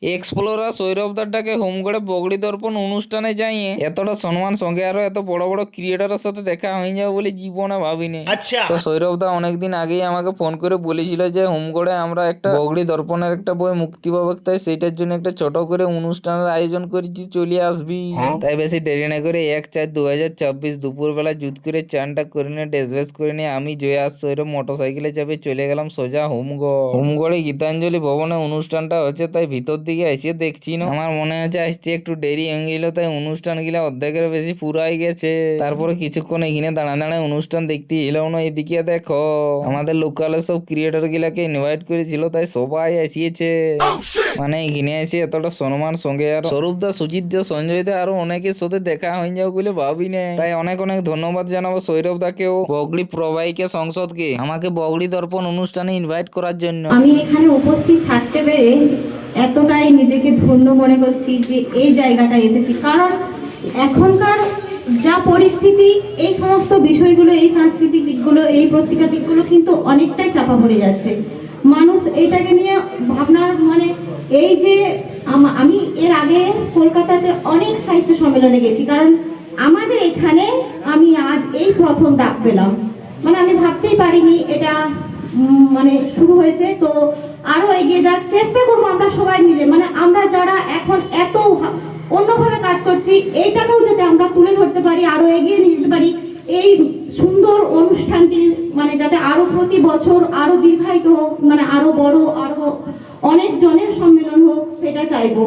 Explorer সৌরভদারটাকে হোমগড়ে বগড়ি দর্পণ অনুষ্ঠানে যাইয়ে এতটা সম্মান সঙ্গে আরো এত বড় বড় ক্রিয়েটারের সাথে দেখা হয়ে যাবে বলে জীবনে ভাবিনি। আচ্ছা। তো সৌরভদা অনেকদিন আগেই আমাকে ফোন করে বলেছিল যে হোমগড়ে আমরা একটা বগড়ি দর্পণের একটা বই মুক্তি পাবে, তাই সেইটার জন্য একটা ছোট করে অনুষ্ঠানের আয়োজন করেছি, চলে আসবি। তাই বেশি দেরি না করে 1/4/2024 দুপুরবেলা জুত করে চানটা করে নিয়ে ড্রেস করে নিয়ে আমি জয়া সৌরভ মোটরসাইকেলে চাপে চলে গেলাম সোজা হোমগড়ে গীতাঞ্জলি ভবনে অনুষ্ঠানটা হচ্ছে, তাই ভিতর দিকে এসে দেখছি না, আমার মনে হচ্ছে আসতে একটু দেরি হয়ে গেল, তাই অনুষ্ঠান গিলা অর্ধেকের বেশি পুরাই গেছে। তারপরে কিছুক্ষণ এখানে দাঁড়ায় অনুষ্ঠান দেখতে এলাম না, এদিকে দেখো আমাদের লোকালের সব ক্রিয়েটর গিলাকে ইনভাইট করেছিল, তাই সবাই এসেছে। মানে এখানে এসে এতটা সম্মান সঙ্গে আর স্বরূপদা, সুজিতদা, সঞ্জয়দা আরো অনেকের সাথে দেখা হয়ে যাও বলে ভাবি না। তাই অনেক অনেক ধন্যবাদ জানাবো সৌরভদাকেও, বগড়ি প্রবাহিকা সংসদকে আমাকে বগড়ি দর্পণ অনুষ্ঠানে ইনভাইট করার জন্য। আমি এখানে উপস্থিত থাকতে পেরে এতটাই নিজেকে ধন্য মনে করছি যে এই জায়গাটায় এসেছি, কারণ এখনকার যা পরিস্থিতি, এই সমস্ত বিষয়গুলো, এই সাংস্কৃতিক দিকগুলো, এই পত্রিকা দিকগুলো কিন্তু অনেকটাই চাপা পড়ে যাচ্ছে। মানুষ এইটাকে নিয়ে ভাবনার মানে এই যে আমি এর আগে কলকাতাতে অনেক সাহিত্য সম্মেলনে গেছি, কারণ আমাদের এখানে আমি আজ এই প্রথম ডাক পেলাম, মানে আমি ভাবতেই পারিনি এটা মানে শুরু হয়েছে। তো আরো এগিয়ে যাওয়ার চেষ্টা করবো আমরা সবাই মিলে, মানে আমরা যারা এখন এত অন্যভাবে কাজ করছি এইটাকেও যাতে আমরা তুলে ধরতে পারি, আরো এগিয়ে নিয়ে যেতে পারি, এই সুন্দর অনুষ্ঠানটি মানে যাতে আরো প্রতি বছর আরো দীর্ঘায়িত হোক, মানে আরো বড়, আরো অনেক জনের সম্মেলন হোক, সেটা চাইবো।